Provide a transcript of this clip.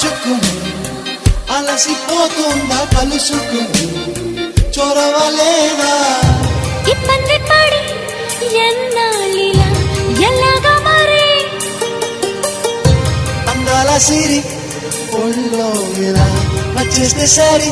నడుచుకుని అలసిపోతుందా కలుసుకుని చొరవలేదా ఇబ్బంది పడి ఎన్నాళ్ళిలా ఎలాగా మరి అందాల సిరి ఒళ్ళో ఇలా వచ్చేస్తే సరి